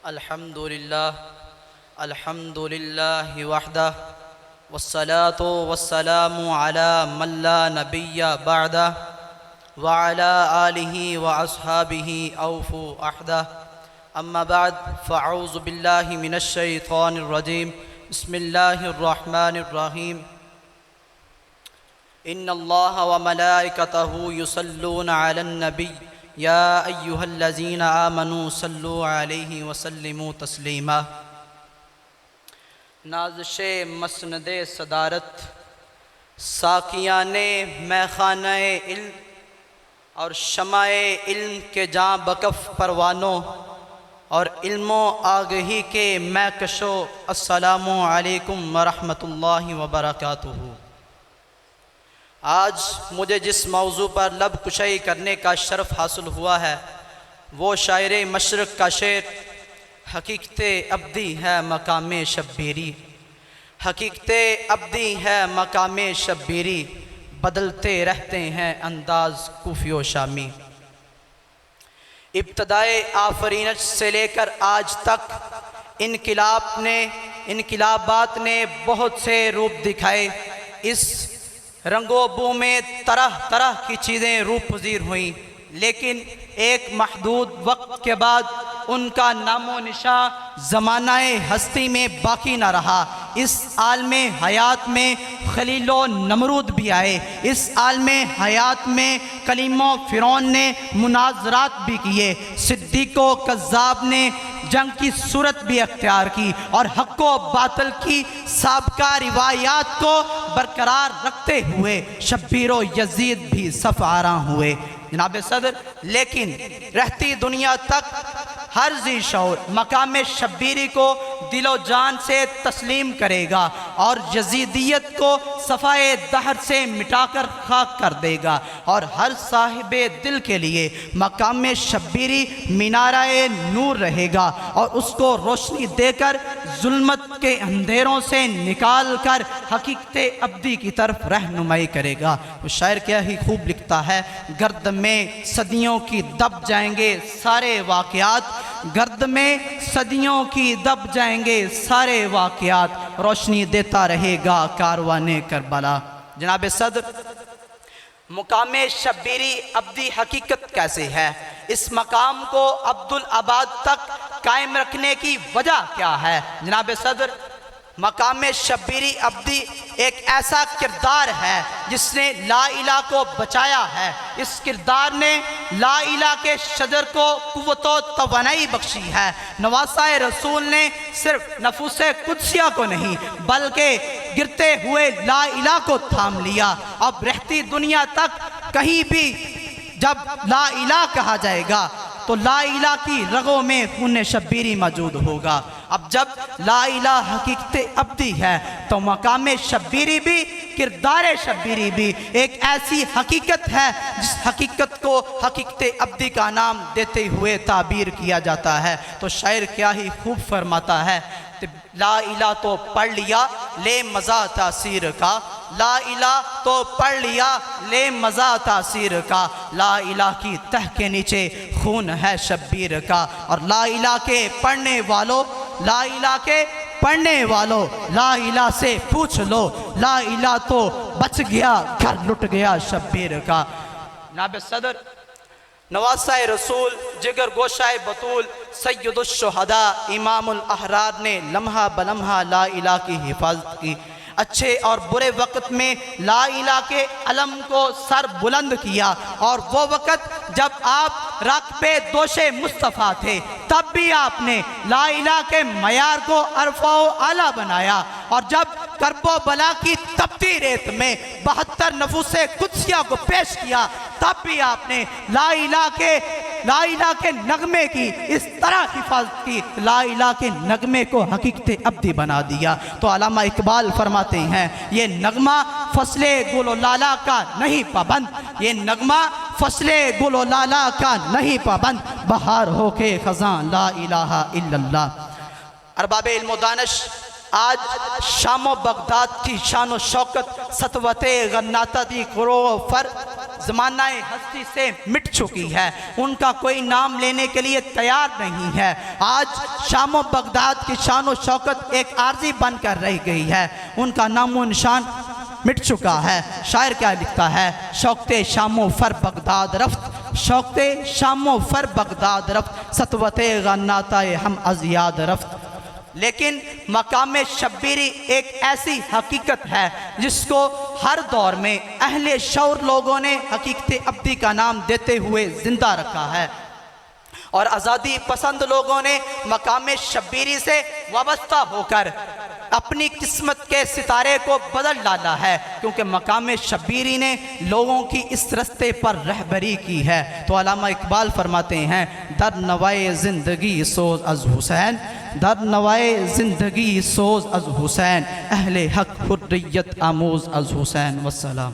الحمد للہ وحدہ والصلاة والسلام علی من لا نبی بعدہ وعلی آلہ واصحابہ اوفوا عہدہ اما بعد فاعوذ باللہ من الشیطان الرجیم بسم اللہ الرحمن الرحیم ان اللہ وملائکتہ یصلون علی النبی یا ایہا الذین آمنوا صلوا علیہ وسلموا تسلیما۔ نازش مسند صدارت ساقیان میخانہ علم اور شمع علم کے جاں بکف پروانوں اور علم و آگہی کے مہکشوں، السلام علیکم ورحمۃ اللہ وبرکاتہ۔ آج مجھے جس موضوع پر لب کشائی کرنے کا شرف حاصل ہوا ہے وہ شاعر مشرق کا شعر حقیقت ابدی ہے مقام شبیری، حقیقت ابدی ہے مقام شبیری، بدلتے رہتے ہیں انداز کوفی و شامی۔ ابتدائے آفرینش سے لے کر آج تک انقلابات نے بہت سے روپ دکھائے۔ اس رنگ و بو میں طرح طرح کی چیزیں روپ پذیر ہوئیں، لیکن ایک محدود وقت کے بعد ان کا نام و نشان زمانہ ہستی میں باقی نہ رہا۔ اس عالم حیات میں خلیل و نمرود بھی آئے، اس عالم حیات میں کلیم و فرعون نے مناظرات بھی کیے، صدیق و کذاب نے جنگ کی صورت بھی اختیار کی، اور حق و باطل کی سابقہ روایات کو برقرار رکھتے ہوئے شبیر و یزید بھی صف آراں ہوئے۔ جناب صدر، لیکن رہتی دنیا تک ہر ذی شعور مقام شبیری کو دل و جان سے تسلیم کرے گا اور یزیدیت کو صفائے دہر سے مٹا کر خاک کر دے گا، اور ہر صاحب دل کے لیے مقام شبیری مینارہ نور رہے گا اور اس کو روشنی دے کر ظلمت کے اندھیروں سے نکال کر حقیقت ابدی کی طرف رہنمائی کرے گا۔ وہ شاعر کیا ہی خوب لکھتا ہے، گرد میں صدیوں کی دب جائیں گے سارے واقعات، گرد میں صدیوں کی دب جائیں گے سارے واقعات، روشنی دیتا رہے گا کاروان کربلا۔ جناب صدر، مقام شبیری ابدی حقیقت کیسے ہے؟ اس مقام کو عبدالآباد تک قائم رکھنے کی وجہ کیا ہے؟ جناب صدر، مقام شبیری ابدی ایک ایسا کردار ہے جس نے لا الہ کو بچایا ہے۔ اس کردار نے لا الہ کے شجر کو قوت و توانائی بخشی ہے۔ نواسہ رسول نے صرف نفوس قدسیہ کو نہیں بلکہ گرتے ہوئے لا الہ کو تھام لیا۔ اب رہتی دنیا تک کہیں بھی جب لا الہ کہا جائے گا تو لا الہ کی رگوں میں خون شبیری موجود ہوگا۔ اب جب لا الہ حقیقت ابدی ہے تو مقام شبیری بھی، کردار شبیری بھی ایک ایسی حقیقت ہے جس حقیقت کو حقیقت ابدی کا نام دیتے ہوئے تعبیر کیا جاتا ہے۔ تو شاعر کیا ہی خوب فرماتا ہے، لا الہ تو پڑھ لیا لے مزہ تاثیر کا، لا الہ تو پڑھ لیا لے مزہ تاثیر کا، لا الہ کی تہ کے نیچے خون ہے شبیر کا، اور لا الہ کے پڑھنے والوں، لا الہ کے پڑھنے والوں، لا الہ سے پوچھ لو، لا الہ تو بچ گیا گھر لٹ گیا شبیر کا۔ جناب صدر، نواسہ رسول، جگر گوشہ بطول، سید الشہداء، امام الاحرار نے لمحہ بلمحہ لا الہ کی حفاظت کی۔ اچھے اور برے وقت میں لا الہ کے علم کو سر بلند کیا، اور وہ وقت جب آپ راکب دوش مصطفیٰ تھے تب بھی آپ نے لا الہ کے معیار کو عرفہ و اعلیٰ بنایا، اور جب کرب و بلا کی تپتی ریت میں 72 نفوس قدسیہ کو پیش کیا تب بھی آپ نے لا الہ کے نغمے کی اس طرح حفاظت کی، لا الہ کے نغمے کو حقیقت ابدی بنا دیا۔ تو علامہ اقبال فرماتے ہیں، یہ نغمہ فصل گل و لالا کا نہیں پابند، یہ نغمہ فصل گل و لالا کا نہیں پابند، بہار ہو کے خزاں لا الہ الا اللہ۔ ارباب علم و دانش، آج شام و بغداد کی شان و شوکت سطوت غناتہ دی کرو فر زمانہ ہستی سے مٹ چکی ہے، ان کا کوئی نام لینے کے لیے تیار نہیں ہے۔ آج شام و بغداد کی شان و شوکت ایک عارضی بن کر رہ گئی ہے، ان کا نام و نشان مٹ چکا ہے۔ شاعر کیا لکھتا ہے؟ شوکت شام و فر بغداد رفت، شوکت شام و فر بغداد رفت، سطوت غناتائے ہم از یاد رفت۔ لیکن مقام شبیری ایک ایسی حقیقت ہے جس کو ہر دور میں اہل شعور لوگوں نے حقیقت ابدی کا نام دیتے ہوئے زندہ رکھا ہے، اور آزادی پسند لوگوں نے مقام شبیری سے وابستہ ہو کر اپنی قسمت کے ستارے کو بدل ڈالا ہے، کیونکہ مقام شبیری نے لوگوں کی اس رستے پر رہبری کی ہے۔ تو علامہ اقبال فرماتے ہیں، در نوائے زندگی سوز از حسین، در نوائے زندگی سوز از حسین، اہل حق حریت آموز از حسین۔ والسلام۔